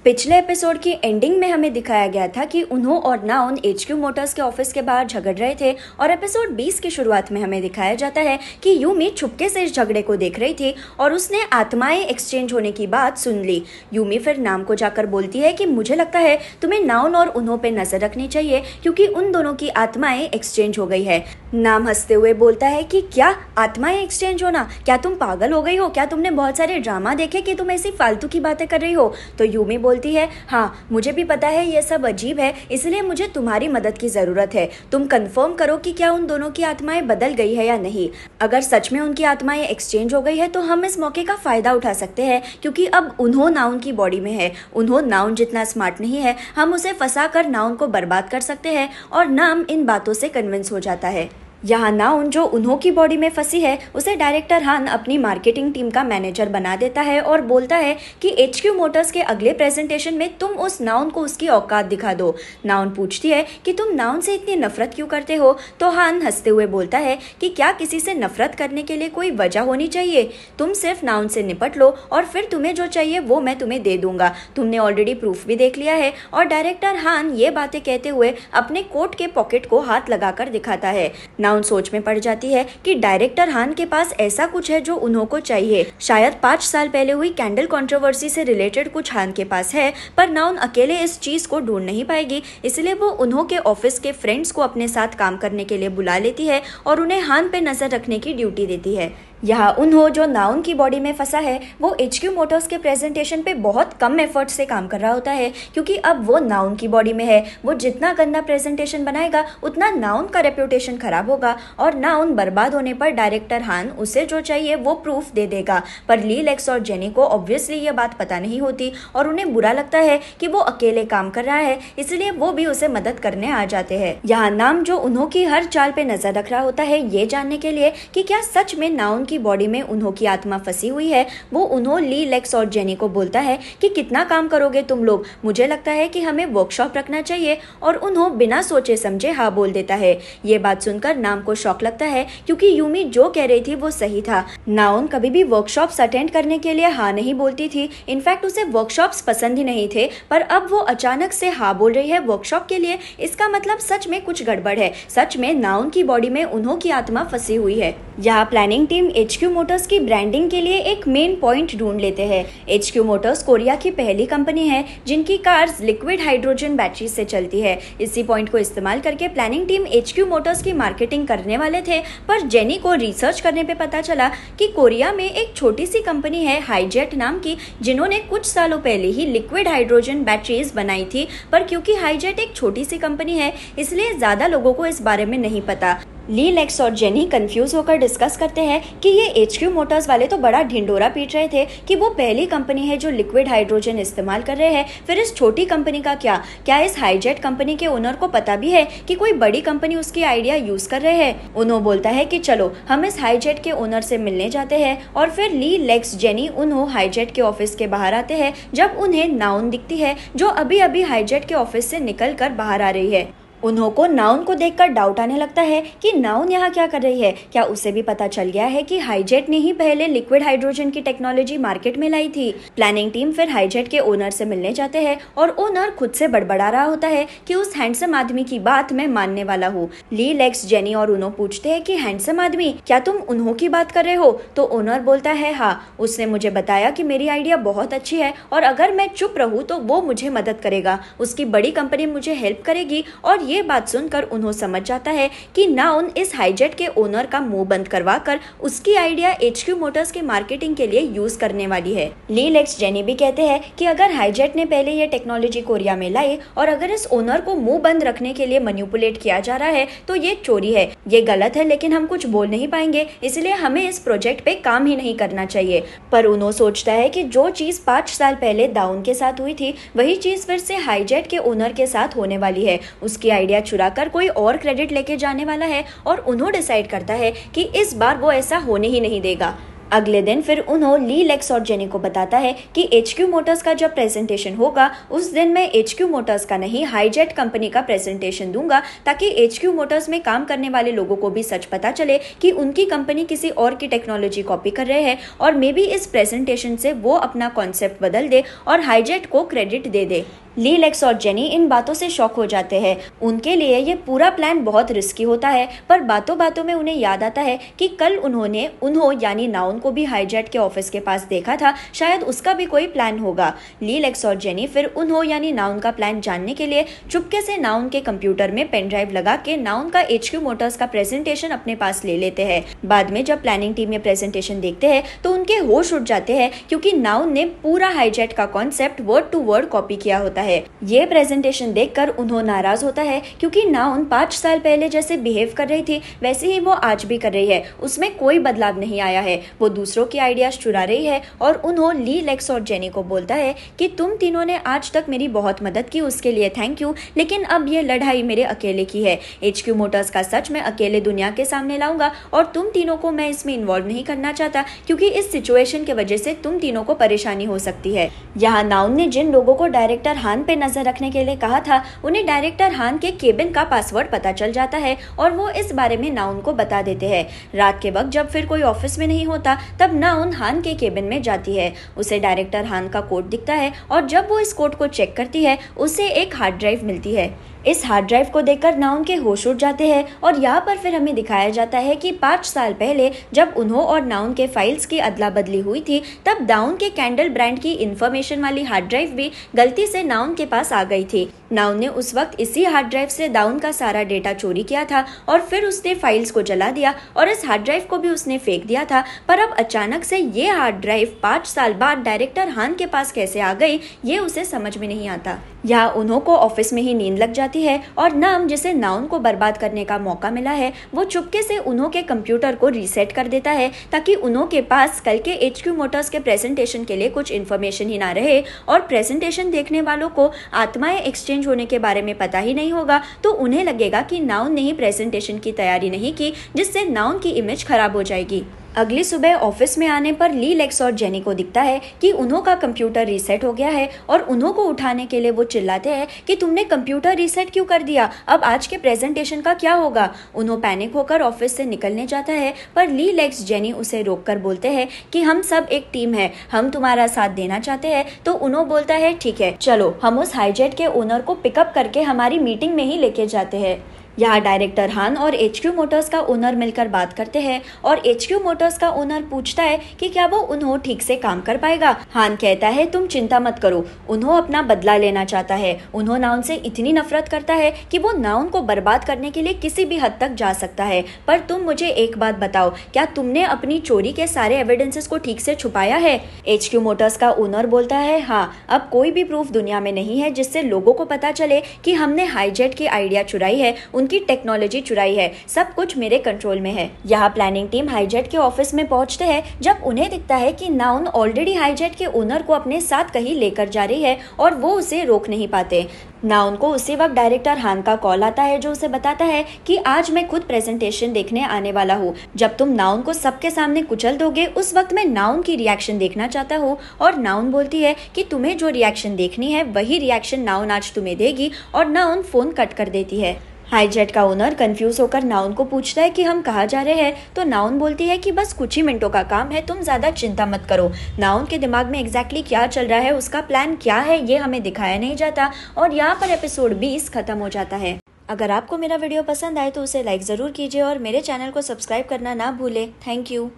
पिछले एपिसोड की एंडिंग में हमें दिखाया गया था कि उन्हों और नाउन एचक्यू मोटर्स के ऑफिस के बाहर झगड़ रहे थे और एपिसोड 20 की शुरुआत में हमें दिखाया जाता है कि यूमी छुपके से इस झगड़े को देख रही थी और उसने आत्माएं एक्सचेंज होने की बात सुन ली। यूमी फिर नाम को जाकर बोलती है कि मुझे लगता है तुम्हें नाउन और उन्हों पे नजर रखनी चाहिए क्योंकि उन दोनों की आत्माएं एक्सचेंज हो गई है। नाम हंसते हुए बोलता है कि क्या आत्माएं एक्सचेंज होना, क्या तुम पागल हो गई हो, क्या तुमने बहुत सारे ड्रामा देखे कि तुम ऐसी फालतू की बातें कर रही हो। तो यूमी बोलती है हाँ मुझे भी पता है ये सब अजीब है, इसलिए मुझे तुम्हारी मदद की जरूरत है। तुम कंफर्म करो कि क्या उन दोनों की आत्माएं बदल गई है या नहीं। अगर सच में उनकी आत्माएं एक्सचेंज हो गई है तो हम इस मौके का फायदा उठा सकते हैं क्योंकि अब उन्हों नाउन की बॉडी में है। उन्हों नाउन जितना स्मार्ट नहीं है, हम उसे फंसा कर नाउन को बर्बाद कर सकते हैं और नाम इन बातों से कन्विंस हो जाता है। यहाँ नाउन जो उन्हों की बॉडी में फंसी है उसे डायरेक्टर हान अपनी मार्केटिंग टीम का मैनेजर बना देता है और बोलता है कि एचक्यू मोटर्स के अगले प्रेजेंटेशन में तुम उस नाउन को उसकी औकात दिखा दो। नाउन पूछती है कि तुम नाउन से इतनी नफरत क्यों करते हो, तो हान हंसते हुए बोलता है कि क्या किसी से नफरत करने के लिए कोई वजह होनी चाहिए। तुम सिर्फ नाउन से निपट लो और फिर तुम्हें जो चाहिए वो मैं तुम्हें दे दूंगा। तुमने ऑलरेडी प्रूफ भी देख लिया है। और डायरेक्टर हान ये बातें कहते हुए अपने कोट के पॉकेट को हाथ लगाकर दिखाता है। नाउन सोच में पड़ जाती है कि डायरेक्टर हान के पास ऐसा कुछ है जो उन्हों को चाहिए। शायद 5 साल पहले हुई कैंडल कंट्रोवर्सी से रिलेटेड कुछ हान के पास है, पर नाउन अकेले इस चीज को ढूंढ नहीं पाएगी, इसलिए वो उन्हों के ऑफिस के फ्रेंड्स को अपने साथ काम करने के लिए बुला लेती है और उन्हें हान पे नजर रखने की ड्यूटी देती है। यहाँ उन्हों जो नाउन की बॉडी में फंसा है वो एचक्यू मोटर्स के प्रेजेंटेशन पे बहुत कम एफर्ट से काम कर रहा होता है क्योंकि अब वो नाउन की बॉडी में है। वो जितना गंदा प्रेजेंटेशन बनाएगा उतना नाउन का रेप्यूटेशन खराब होगा और नाउन बर्बाद होने पर डायरेक्टर हान उसे जो चाहिए वो प्रूफ दे देगा। पर ली लेक्स और जेनी को ऑब्वियसली ये बात पता नहीं होती और उन्हें बुरा लगता है कि वो अकेले काम कर रहा है, इसलिए वो भी उसे मदद करने आ जाते हैं। यहाँ नाम जो उन्हों की हर चाल पे नजर रख रहा होता है ये जानने के लिए कि क्या सच में नाउन की बॉडी में उन्हों की आत्मा फंसी हुई है। वो उन्हों ली लेक्स और जेनी को बोलता है कि कितना काम करोगे तुम लोग, मुझे लगता है कि हमें वर्कशॉप रखना चाहिए। और उन्हों बिना सोचे समझे हाँ बोल देता है। ये बात सुनकर नाम को शॉक लगता है क्योंकि यूमी जो कह रही थी वो सही था। नाउन कभी भी वर्कशॉप्स अटेंड करने के लिए हाँ नहीं बोलती थी, इनफैक्ट उसे वर्कशॉप्स पसंद ही नहीं थे, पर अब वो अचानक से हाँ बोल रही है वर्कशॉप के लिए। इसका मतलब सच में कुछ गड़बड़ है, सच में नाउन की बॉडी में उन्हों की आत्मा फंसी हुई है। यहाँ प्लानिंग टीम एचक्यू मोटर्स की ब्रांडिंग के लिए एक मेन पॉइंट ढूंढ लेते हैं। एचक्यू मोटर्स कोरिया की पहली कंपनी है जिनकी कार्स लिक्विड हाइड्रोजन बैटरी से चलती है। इसी पॉइंट को इस्तेमाल करके प्लानिंग टीम एचक्यू मोटर्स की मार्केटिंग करने वाले थे, पर जेनी को रिसर्च करने पे पता चला कि कोरिया में एक छोटी सी कंपनी है हाईजेट नाम की, जिन्होंने कुछ सालों पहले ही लिक्विड हाइड्रोजन बैटरीज बनाई थी। पर क्योंकि हाईजेट एक छोटी सी कंपनी है इसलिए ज्यादा लोगों को इस बारे में नहीं पता। ली लेक्स और जेनी कंफ्यूज होकर डिस्कस करते हैं कि ये एचक्यू मोटर्स वाले तो बड़ा ढिंडोरा पीट रहे थे कि वो पहली कंपनी है जो लिक्विड हाइड्रोजन इस्तेमाल कर रहे हैं, फिर इस छोटी कंपनी का क्या इस हाईजेट कंपनी के ओनर को पता भी है कि कोई बड़ी कंपनी उसकी आइडिया यूज कर रहे हैं। उन्हों बोलता है कि चलो हम इस हाईजेट के ओनर से मिलने जाते हैं और फिर ली लेक्स जेनी उन्हों हाईजेट के ऑफिस के बाहर आते हैं जब उन्हें नाउन दिखती है जो अभी अभी हाईजेट के ऑफिस से निकल कर बाहर आ रही है। उन्हों को नाउन को देखकर डाउट आने लगता है कि नाउन यहाँ क्या कर रही है। क्या उसे भी पता चल गया है कि हाईजेट ने ही पहले लिक्विड हाइड्रोजन की टेक्नोलॉजी मार्केट में लाई थी। प्लानिंग टीम फिर हाईजेट के ओनर से मिलने जाते हैं और ओनर खुद से बड़बड़ा रहा होता है कि उस हैंडसम आदमी की बात मैं मानने वाला हूँ। ली लेक्स जेनी और उन्हों पूछते हैं कि हैंडसम आदमी, क्या तुम उन्हों की बात कर रहे हो। तो ओनर बोलता है हाँ, उसने मुझे बताया कि मेरी आइडिया बहुत अच्छी है और अगर मैं चुप रहूँ तो वो मुझे मदद करेगा, उसकी बड़ी कंपनी मुझे हेल्प करेगी। और ये बात सुनकर उन्हों समझ जाता है कि नाउन इस हाईजेट के ओनर का मुंह बंद करवाकर उसकी आइडिया एचक्यू मोटर्स के मार्केटिंग के लिए यूज करने वाली है। ली लेक्स जेनी भी कहते हैं कि अगर हाईजेट ने पहले ये टेक्नोलॉजी कोरिया में लाई और अगर इस ओनर को मुंह बंद रखने के लिए मैनिपुलेट किया जा रहा है तो ये चोरी है, ये गलत है, लेकिन हम कुछ बोल नहीं पाएंगे, इसलिए हमें इस प्रोजेक्ट पे काम ही नहीं करना चाहिए। पर उन्हों सोचता है कि जो चीज 5 साल पहले दाउन के साथ हुई थी वही चीज फिर से हाईजेट के ओनर के साथ होने वाली है। उसकी आइडिया चुराकर कोई और क्रेडिट लेके जाने वाला है और उन्हों डिसाइड करता है कि इस बार वो ऐसा होने ही नहीं देगा। अगले दिन फिर उन्हों ली, लेक्स और जेनी को बताता है कि HQ मोटर्स का जब प्रेजेंटेशन होगा उस दिन मैं HQ मोटर्स का नहीं हाईजेट कंपनी का प्रेजेंटेशन दूंगा, ताकि HQ मोटर्स में काम करने वाले लोगों को भी सच पता चले कि उनकी कंपनी किसी और की टेक्नोलॉजी कॉपी कर रहे हैं और मे बी इस प्रेजेंटेशन से वो अपना कॉन्सेप्ट बदल दे और हाईजेट को क्रेडिट दे दे। ली, लेक्स और जेनी इन बातों से शॉक हो जाते हैं। उनके लिए ये पूरा प्लान बहुत रिस्की होता है, पर बातों बातों में उन्हें याद आता है कि कल उन्होंने उन्हों यानी नाउन को भी हाईजेट के ऑफिस के पास देखा था, शायद उसका भी कोई प्लान होगा। ली, लेक्स और जेनी फिर उन्हों यानी नाउन का प्लान जानने के लिए चुपके से नाउन के कंप्यूटर में पेन ड्राइव लगा के नाउन का HQ मोटर्स का प्रेजेंटेशन अपने पास ले लेते हैं। बाद में जब प्लानिंग टीम में प्रेजेंटेशन देखते हैं तो उनके होश उड़ जाते हैं, क्योंकि नाउन ने पूरा हाईजेट का concept word to word copy किया होता है। ये प्रेजेंटेशन देखकर उन्हों नाराज होता है, क्योंकि नाउन 5 साल पहले जैसे बिहेव कर रही थी वैसे ही वो आज भी कर रही है, उसमें कोई बदलाव नहीं आया है। वो दूसरों की आइडियाज चुरा रही है और उन्हों ली, लेक्स और जेनी को बोलता है कि तुम तीनों ने आज तक मेरी बहुत मदद की, उसके लिए थैंक यू, लेकिन अब ये लड़ाई मेरे अकेले की है। HQ मोटर्स का सच मैं अकेले दुनिया के सामने लाऊंगा और तुम तीनों को मैं इसमें इन्वॉल्व नहीं करना चाहता, क्योंकि इस सिचुएशन की वजह से तुम तीनों को परेशानी हो सकती है। यहाँ नाउन ने जिन लोगों को डायरेक्टर हान पे नजर रखने के लिए कहा था उन्हें डायरेक्टर हान के केबिन का पासवर्ड पता चल जाता है और वो इस बारे में नाउन को बता देते हैं। रात के वक्त जब फिर कोई ऑफिस में नहीं होता तब नाउन हान के केबिन में जाती है। उसे डायरेक्टर हान का कोड दिखता है और जब वो इस कोड को चेक करती है उसे एक हार्ड ड्राइव मिलती है। इस हार्ड ड्राइव को देखकर नाउन के होश उड़ जाते हैं और यहाँ पर फिर हमें दिखाया जाता है कि 5 साल पहले जब उन्हों और नाउन के फाइल्स की अदला बदली हुई थी तब नाउन के कैंडल ब्रांड की इंफॉर्मेशन वाली हार्ड ड्राइव भी गलती से नाउन के पास आ गई थी। नाउन ने उस वक्त इसी हार्ड ड्राइव से नाउन का सारा डेटा चोरी किया था और फिर उसने फाइल्स को जला दिया और इस हार्ड ड्राइव को भी उसने फेंक दिया था। पर अब अचानक से ये हार्ड ड्राइव 5 साल बाद डायरेक्टर हान के पास कैसे आ गई ये उसे समझ में नहीं आता। यहाँ उन्हों को ऑफिस में ही नींद लग जाती है और नाम जिसे नाउन को बर्बाद करने का मौका मिला है वो चुपके से उन्हों के कंप्यूटर को रीसेट कर देता है, ताकि उन्हों के पास कल के HQ मोटर्स के प्रेजेंटेशन के लिए कुछ इन्फॉर्मेशन ही ना रहे और प्रेजेंटेशन देखने वालों को आत्माएं एक्सचेंज होने के बारे में पता ही नहीं होगा, तो उन्हें लगेगा कि नाउन ने ही प्रेजेंटेशन की तैयारी नहीं की, जिससे नाउन की इमेज खराब हो जाएगी। अगली सुबह ऑफिस में आने पर ली, लेक्स और जेनी को दिखता है कि उन्हों का कंप्यूटर रीसेट हो गया है और उन्हों को उठाने के लिए वो चिल्लाते हैं कि तुमने कंप्यूटर रीसेट क्यों कर दिया, अब आज के प्रेजेंटेशन का क्या होगा। उन्हों पैनिक होकर ऑफिस से निकलने जाता है, पर ली, लेक्स, जेनी उसे रोककर बोलते हैं कि हम सब एक टीम है, हम तुम्हारा साथ देना चाहते हैं। तो उन्हों बोलता है ठीक है चलो हम उस हाईजेट के ओनर को पिकअप करके हमारी मीटिंग में ही लेके जाते हैं। यहाँ डायरेक्टर हान और HQ मोटर्स का ओनर मिलकर बात करते हैं और HQ मोटर्स का ओनर पूछता है कि क्या वो उन्हों ठीक से काम कर पाएगा। हान कहता है तुम चिंता मत करो, उन्हों अपना बदला लेना चाहता है। उन्हों नाउन से इतनी नफरत करता है कि वो नाउन को बर्बाद करने के लिए किसी भी हद तक जा सकता है। पर तुम मुझे एक बात बताओ, क्या तुमने अपनी चोरी के सारे एविडेंसेस को ठीक से छुपाया है। HQ मोटर्स का ओनर बोलता है हाँ, अब कोई भी प्रूफ दुनिया में नहीं है जिससे लोगों को पता चले कि हमने हाईजेट की आइडिया चुराई है, उनकी टेक्नोलॉजी चुराई है, सब कुछ मेरे कंट्रोल में है। यहाँ प्लानिंग टीम हाईजेट के ऑफिस में पहुंचते हैं जब उन्हें दिखता है कि नाउन ऑलरेडी हाईजेट के ओनर को अपने साथ कहीं लेकर जा रही है और वो उसे रोक नहीं पाते। नाउन को उसी वक्त डायरेक्टर हान का कॉल आता है जो उसे बताता है कि आज मैं खुद प्रेजेंटेशन देखने आने वाला हूँ, जब तुम नाउन को सबके सामने कुचल दोगे उस वक्त मैं नाउन की रिएक्शन देखना चाहता हूँ। और नाउन बोलती है कि तुम्हें जो रिएक्शन देखनी है वही रिएक्शन नाउन आज तुम्हें देगी और नाउन फोन कट कर देती है। हाईजेट का ओनर कंफ्यूज होकर नाउन को पूछता है कि हम कहाँ जा रहे हैं, तो नाउन बोलती है कि बस कुछ ही मिनटों का काम है, तुम ज्यादा चिंता मत करो। नाउन के दिमाग में एग्जैक्टली क्या चल रहा है, उसका प्लान क्या है, ये हमें दिखाया नहीं जाता और यहाँ पर एपिसोड 20 खत्म हो जाता है। अगर आपको मेरा वीडियो पसंद आए तो उसे लाइक ज़रूर कीजिए और मेरे चैनल को सब्सक्राइब करना ना भूलें। Thank you.